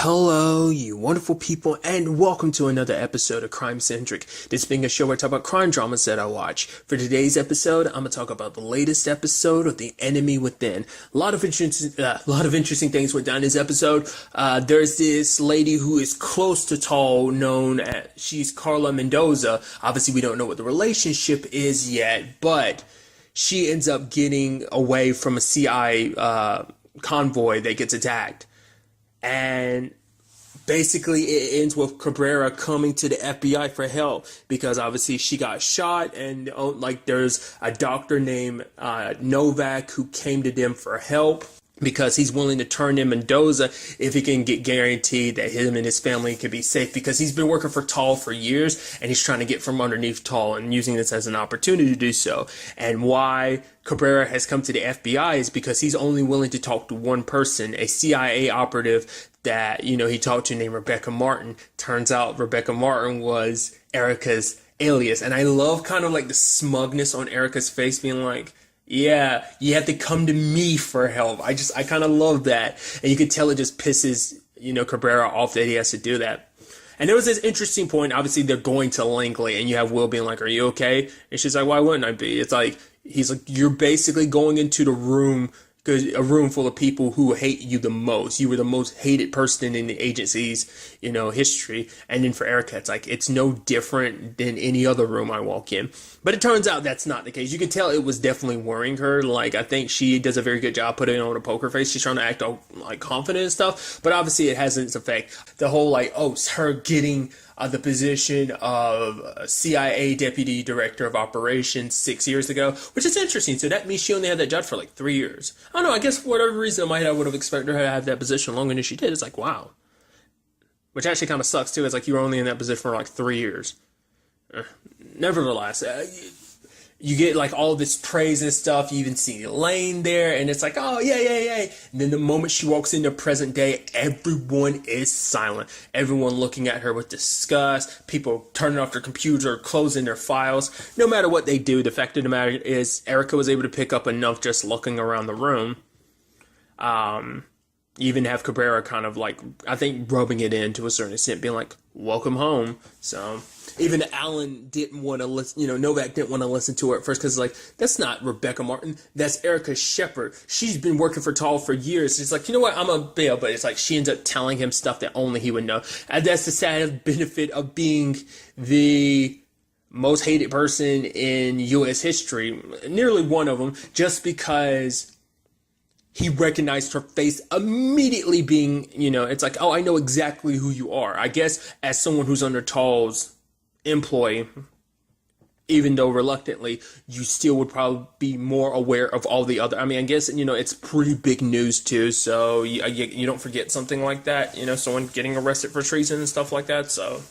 Hello, you wonderful people, and welcome to another episode of Crime Centric. This being a show where I talk about crime dramas that I watch. For today's episode, I'm going to talk about the latest episode of The Enemy Within. A lot of interesting things went down in this episode. There's this lady who is close to Tall, she's Carla Mendoza. Obviously, we don't know what the relationship is yet, but she ends up getting away from a CI convoy that gets attacked. And basically it ends with Cabrera coming to the FBI for help because obviously she got shot, and there's a doctor named Novak who came to them for help because he's willing to turn in Mendoza if he can get guaranteed that him and his family can be safe, because he's been working for Tall for years and he's trying to get from underneath Tall and using this as an opportunity to do so. And why Cabrera has come to the FBI is because he's only willing to talk to one person, a CIA operative that, he talked to named Rebecca Martin. Turns out Rebecca Martin was Erica's alias. And I love kind of like the smugness on Erica's face, being like, yeah, you have to come to me for help. I kind of love that. And you could tell it just pisses, Cabrera off that he has to do that. And there was this interesting point. Obviously, they're going to Langley, and you have Will being like, are you okay? And she's like, why wouldn't I be? It's like, he's like, you're basically going into the room, a room full of people who hate you the most. You were the most hated person in the agency's, history. And then for Erica, it's like, it's no different than any other room I walk in. But it turns out that's not the case. You can tell it was definitely worrying her. Like, I think she does a very good job putting on a poker face. She's trying to act all, confident and stuff. But obviously it has its effect. The whole, it's her getting the position of CIA Deputy Director of Operations 6 years ago, which is interesting. So that means she only had that job for 3 years. I don't know. I guess for whatever reason, I would have expected her to have that position longer than she did. It's like, wow. Which actually kind of sucks too. It's like you were only in that position for 3 years. Nevertheless, you get all this praise and stuff. You even see Elaine there, and it's like, oh, yeah. And then the moment she walks into present day, everyone is silent. Everyone looking at her with disgust. People turning off their computer, closing their files. No matter what they do, the fact of the matter is Erica was able to pick up enough just looking around the room. You even have Cabrera kind of I think rubbing it in to a certain extent, being like, welcome home. So even Alan didn't want to listen, Novak didn't want to listen to her at first because that's not Rebecca Martin. That's Erica Shepard. She's been working for Tall for years. It's like, you know what, I'm a bail, but it's she ends up telling him stuff that only he would know. And that's the sad benefit of being the most hated person in U.S. history. Nearly one of them, just because he recognized her face immediately, being, it's like, oh, I know exactly who you are. I guess as someone who's under Tall's employ, even though reluctantly, you still would probably be more aware of all the other. I mean, I guess, it's pretty big news too. So you don't forget something like that, someone getting arrested for treason and stuff like that. So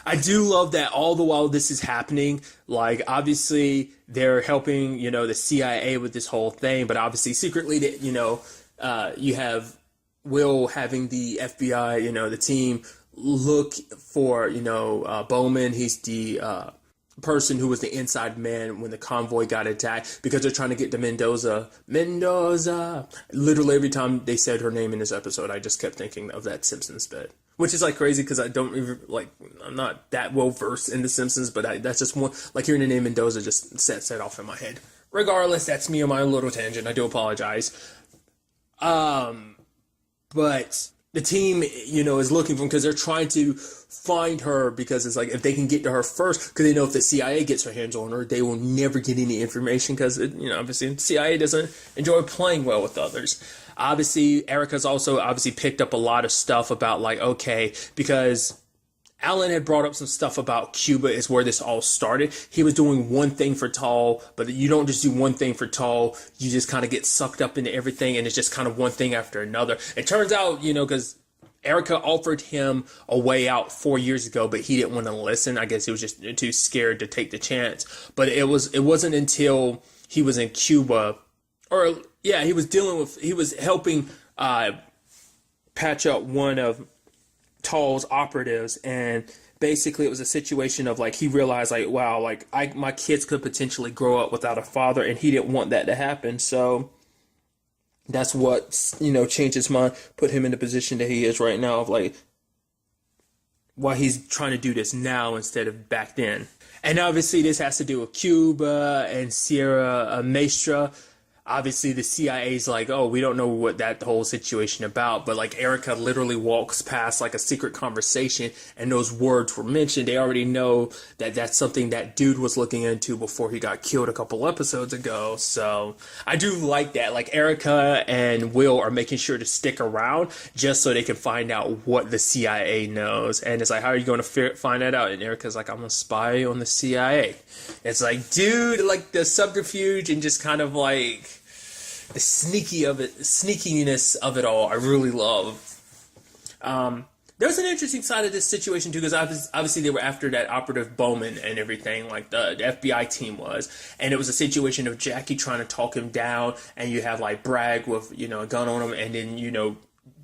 I do love that all the while this is happening, obviously they're helping, the CIA with this whole thing, but obviously secretly, you have Will having the FBI, the team look for, Bowman. He's the person who was the inside man when the convoy got attacked, because they're trying to get to Mendoza. Literally every time they said her name in this episode, I just kept thinking of that Simpsons bit. Which is crazy because I don't even I'm not that well versed in The Simpsons, but that's just one, hearing the name Mendoza just set off in my head. Regardless, that's me on my own little tangent. I do apologize. But the team, is looking for him because they're trying to find her, because it's if they can get to her first, because they know if the CIA gets their hands on her, they will never get any information because, obviously the CIA doesn't enjoy playing well with others. Obviously, Erica's also picked up a lot of stuff about because Alan had brought up some stuff about Cuba is where this all started. He was doing one thing for Tall, but you don't just do one thing for Tall. You just kind of get sucked up into everything, and it's just kind of one thing after another. It turns out, because Erica offered him a way out 4 years ago, but he didn't want to listen. I guess he was just too scared to take the chance. But it wasn't until he was in Cuba, he was helping patch up one of Tall's operatives, and basically it was a situation of he realized wow, my kids could potentially grow up without a father, and he didn't want that to happen. So that's what, changed his mind, put him in the position that he is right now of like, why he's trying to do this now instead of back then. And obviously this has to do with Cuba and Sierra Maestra. Obviously the CIA's like, oh, we don't know what that whole situation about, but like Erica literally walks past like a secret conversation and those words were mentioned. They already know that that's something that dude was looking into before he got killed a couple episodes ago. So I do like that. Like Erica and Will are making sure to stick around just so they can find out what the CIA knows. And it's like, how are you going to find that out? And Erica's like, I'm a spy on the CIA. It's like, dude, like the subterfuge and just kind of like the sneakiness of it all, I really love. There's an interesting side of this situation too, because obviously they were after that operative Bowman and everything, like the FBI team was, and it was a situation of Jackie trying to talk him down, and you have like Bragg with a gun on him, and then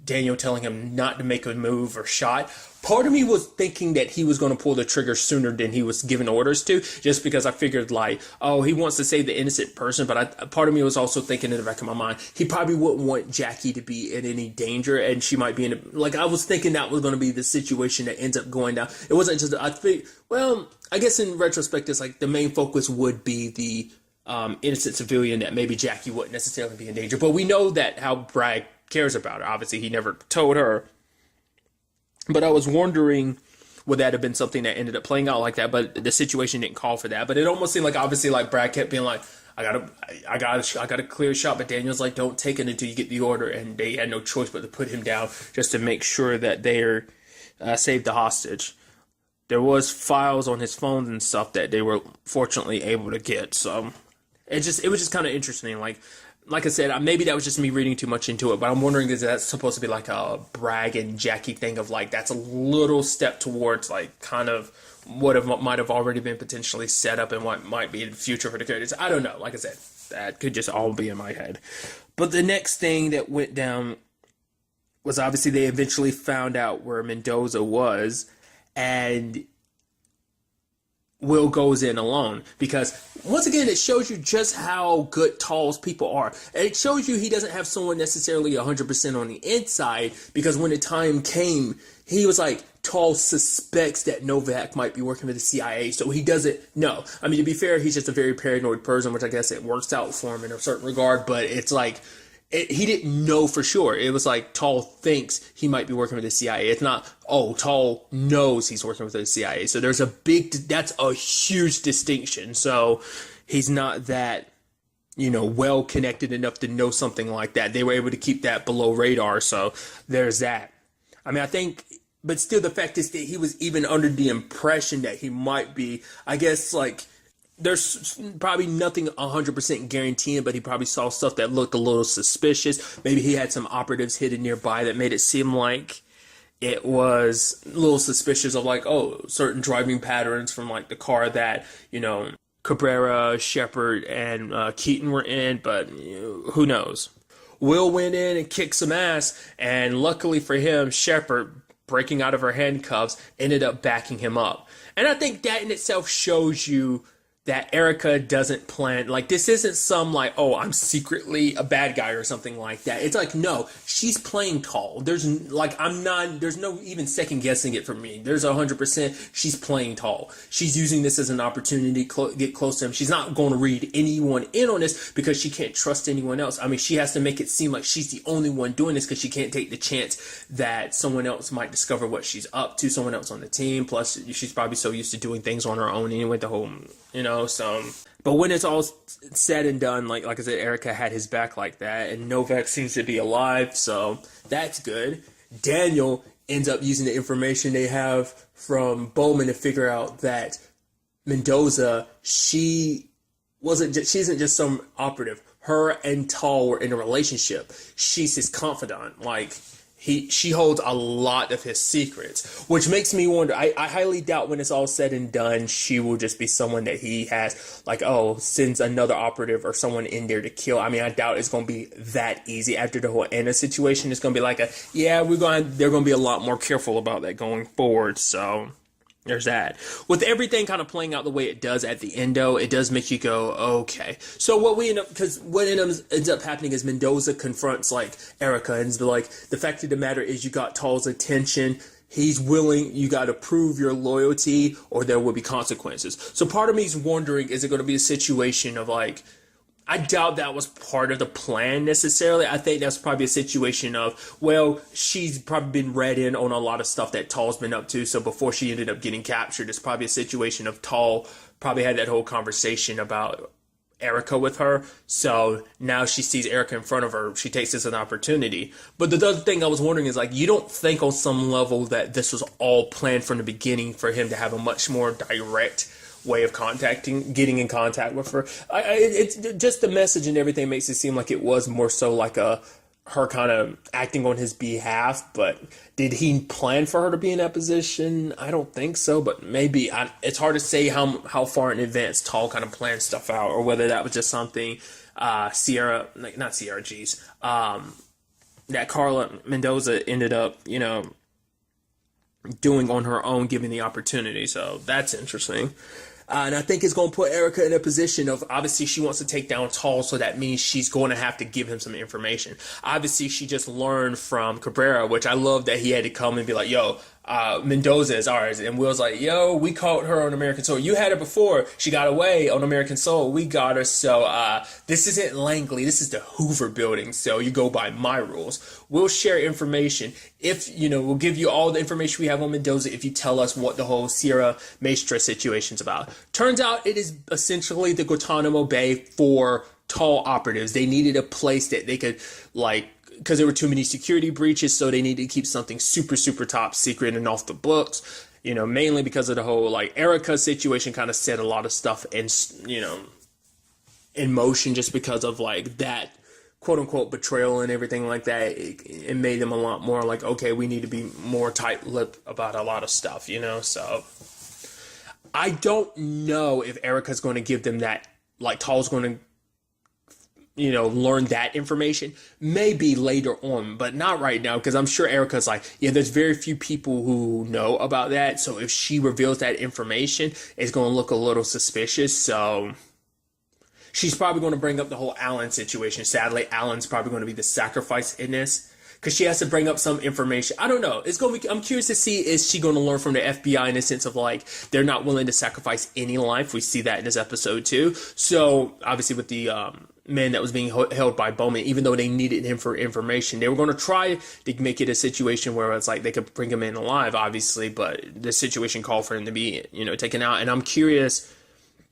Daniel telling him not to make a move or shot. Part of me was thinking that he was going to pull the trigger sooner than he was given orders to, just because I figured like, oh, he wants to save the innocent person. But part of me was also thinking in the back of my mind, he probably wouldn't want Jackie to be in any danger, and she might be in like, I was thinking that was going to be the situation that ends up going down. It wasn't just, I guess in retrospect, it's like the main focus would be the innocent civilian, that maybe Jackie wouldn't necessarily be in danger. But we know that how Bragg cares about her. Obviously, he never told her. But I was wondering, would that have been something that ended up playing out like that? But the situation didn't call for that. But it almost seemed like, obviously, like Brad kept being like, I got a clear shot. But Daniel's like, don't take it until you get the order. And they had no choice but to put him down just to make sure that they're saved the hostage. There was files on his phones and stuff that they were fortunately able to get. So it was just kind of interesting. Like I said, maybe that was just me reading too much into it, but I'm wondering, is that supposed to be like a Bragg and Jackie thing of like, that's a little step towards like kind of what might have already been potentially set up and what might be the future for the characters. I don't know. Like I said, that could just all be in my head. But the next thing that went down was obviously they eventually found out where Mendoza was, and Will goes in alone, because once again it shows you just how good Tall's people are, and it shows you he doesn't have someone necessarily 100% on the inside, because when the time came, he was like, Tall suspects that Novak might be working for the CIA, so he doesn't know. I mean, to be fair, he's just a very paranoid person, which I guess it works out for him in a certain regard, but it's like, he didn't know for sure. It was like Tall thinks he might be working with the CIA. It's not, oh, Tall knows he's working with the CIA. So that's a huge distinction. So he's not that, well connected enough to know something like that. They were able to keep that below radar. So there's that. I mean, I think, but still the fact is that he was even under the impression that he might be, I guess, like, there's probably nothing 100% guaranteeing, but he probably saw stuff that looked a little suspicious. Maybe he had some operatives hidden nearby that made it seem like it was a little suspicious of like, oh, certain driving patterns from like the car that, Cabrera, Shepard, and Keaton were in, but who knows? Will went in and kicked some ass, and luckily for him, Shepard, breaking out of her handcuffs, ended up backing him up. And I think that in itself shows you that Erica doesn't plan, like, this isn't some, like, oh, I'm secretly a bad guy or something like that. It's like, no, she's playing Tall. There's no even second guessing it for me. There's 100%, she's playing Tall. She's using this as an opportunity to get close to him. She's not going to read anyone in on this because she can't trust anyone else. I mean, she has to make it seem like she's the only one doing this because she can't take the chance that someone else might discover what she's up to, someone else on the team. Plus, she's probably so used to doing things on her own anyway, the whole, so, but when it's all said and done, like I said, Erica had his back like that, and Novak seems to be alive, so that's good. Daniel ends up using the information they have from Bowman to figure out that Mendoza, she isn't just some operative. Her and Tall were in a relationship. She's his confidant. Like, she holds a lot of his secrets, which makes me wonder. I highly doubt when it's all said and done, she will just be someone that he has, like, sends another operative or someone in there to kill. I mean, I doubt it's going to be that easy after the whole Anna situation. It's going to be like they're going to be a lot more careful about that going forward. So There's that. With everything kind of playing out the way it does at the end, though, it does make you go, okay. So what we end up, because what ends up happening is Mendoza confronts like Erica and is like, the fact of the matter is you got Tall's attention. He's willing, you got to prove your loyalty or there will be consequences. So part of me is wondering, is it going to be a situation of like, I doubt that was part of the plan necessarily. I think that's probably a situation of, well, she's probably been read in on a lot of stuff that Tall's been up to. So before she ended up getting captured, it's probably a situation of Tall probably had that whole conversation about Erica with her. So now she sees Erica in front of her. She takes this as an opportunity. But the other thing I was wondering is like, you don't think on some level that this was all planned from the beginning for him to have a much more direct way of getting in contact with her. It's just the message and everything makes it seem like it was more so like her kind of acting on his behalf. But did he plan for her to be in that position? I don't think so, but maybe. It's hard to say how far in advance Tall kind of planned stuff out, or whether that was just something that Carla Mendoza ended up, doing on her own, given the opportunity. So that's interesting. And I think it's going to put Erica in a position of, obviously she wants to take down Tall, so that means she's going to have to give him some information. Obviously she just learned from Cabrera, which I love that he had to come and be like, yo, Mendoza is ours. And Will's like, yo, we caught her on American Soul. You had her before. She got away on American Soul. We got her. So this isn't Langley. This is the Hoover building. So you go by my rules. We'll share information. If, we'll give you all the information we have on Mendoza if you tell us what the whole Sierra Maestra situation's about. Turns out it is essentially the Guantanamo Bay for Tall operatives. They needed a place that they could, because there were too many security breaches, so they needed to keep something super, super top secret and off the books, mainly because of the whole, Erica situation kind of set a lot of stuff in motion just because of, that quote-unquote betrayal and everything like that. It made them a lot more okay, we need to be more tight-lipped about a lot of stuff, so I don't know if Erica's going to give them that, Tall's going to learn that information. Maybe later on, but not right now, because I'm sure Erica's there's very few people who know about that. So if she reveals that information, it's going to look a little suspicious. So she's probably going to bring up the whole Alan situation. Sadly, Alan's probably going to be the sacrifice in this, because she has to bring up some information. I don't know. I'm curious to see, is she going to learn from the FBI in the sense of they're not willing to sacrifice any life. We see that in this episode too. So obviously with the man that was being held by Bowman, even though they needed him for information, they were going to try to make it a situation where it's they could bring him in alive, obviously, but the situation called for him to be, taken out. And I'm curious,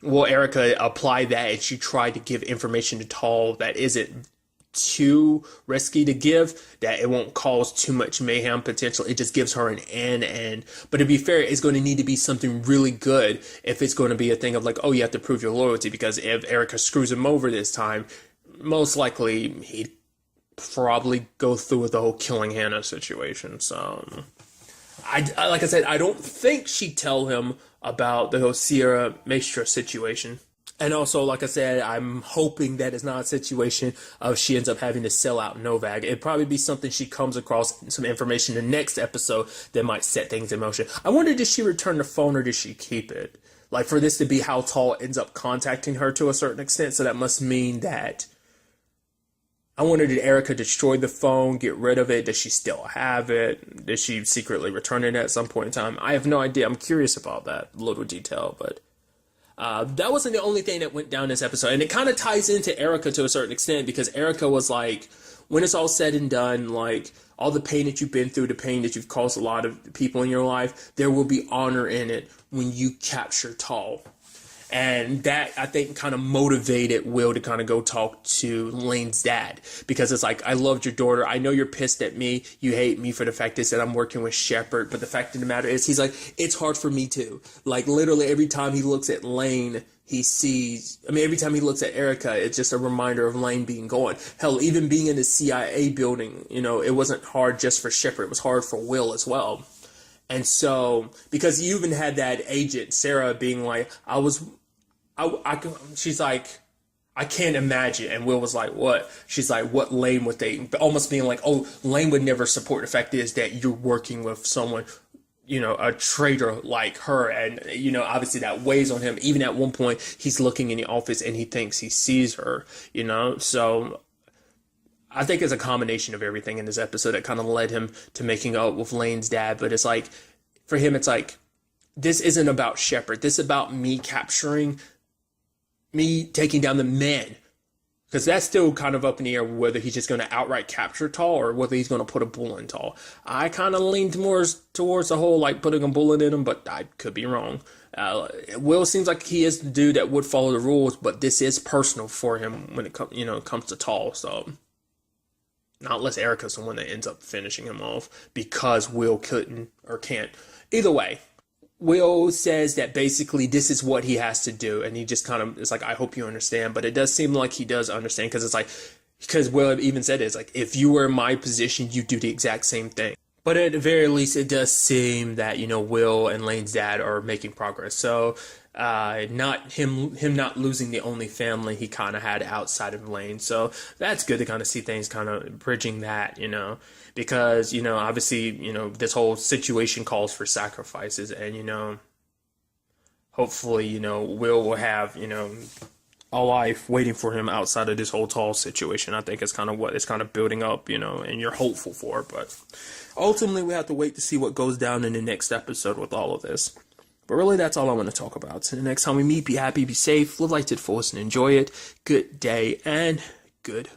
will Erica apply that and she tried to give information to Tall that isn't too risky to give, that it won't cause too much mayhem potential. It just gives her an in. But to be fair, it's going to need to be something really good if it's going to be a thing of oh, you have to prove your loyalty, because if Erica screws him over this time, most likely he'd probably go through with the whole killing Hannah situation. So like I said, I don't think she'd tell him about the whole Sierra Maestra situation. And also, like I said, I'm hoping that it's not a situation of she ends up having to sell out Novak. It'd probably be something she comes across some information in the next episode that might set things in motion. I wonder, did she return the phone or did she keep it? For this to be how Tall ends up contacting her to a certain extent. So that must mean that, I wonder, did Erica destroy the phone, get rid of it? Does she still have it? Did she secretly return it at some point in time? I have no idea. I'm curious about that little detail, but that wasn't the only thing that went down this episode. And it kind of ties into Erica to a certain extent, because Erica was when it's all said and done, all the pain that you've been through, the pain that you've caused a lot of people in your life, there will be honor in it when you capture Tall. And that, I think, kind of motivated Will to kind of go talk to Lane's dad, because it's I loved your daughter. I know you're pissed at me. You hate me for the fact is that I'm working with Shepard. But the fact of the matter is, he's it's hard for me too. Literally every time he looks at Lane, every time he looks at Erica, it's just a reminder of Lane being gone. Hell, even being in the CIA building, it wasn't hard just for Shepard. It was hard for Will as well. And so, because you even had that agent, Sarah, being she's I can't imagine. And Will was what? She's what Lane would they, almost being oh, Lane would never support. The fact is that you're working with someone, a traitor like her. And, obviously that weighs on him. Even at one point, he's looking in the office and he thinks he sees her, So I think it's a combination of everything in this episode that kind of led him to making up with Lane's dad. But it's like, for him, it's like, this isn't about Shepard. This is about me taking down the men. Because that's still kind of up in the air whether he's just going to outright capture Tall or whether he's going to put a bullet in Tall. I kind of lean towards the whole like putting a bullet in him, but I could be wrong. Will seems like he is the dude that would follow the rules, but this is personal for him when it comes to Tall. So not unless Erica's the one that ends up finishing him off because Will couldn't or can't. Either way. Will says that basically this is what he has to do, and he just kind of is like, I hope you understand, but it does seem like he does understand, because Will even said it's like, if you were in my position, you'd do the exact same thing. But at the very least, it does seem that, Will and Lane's dad are making progress. So, not him not losing the only family he kind of had outside of Lane. So that's good to kind of see things kind of bridging that, because, obviously, this whole situation calls for sacrifices, and, hopefully, Will have, a life waiting for him outside of this whole Tall situation. I think it's kind of what it's kind of building up, and you're hopeful for. But ultimately, we have to wait to see what goes down in the next episode with all of this. But really, that's all I want to talk about. So the next time we meet, be happy, be safe, live life to the fullest, and enjoy it. Good day, and good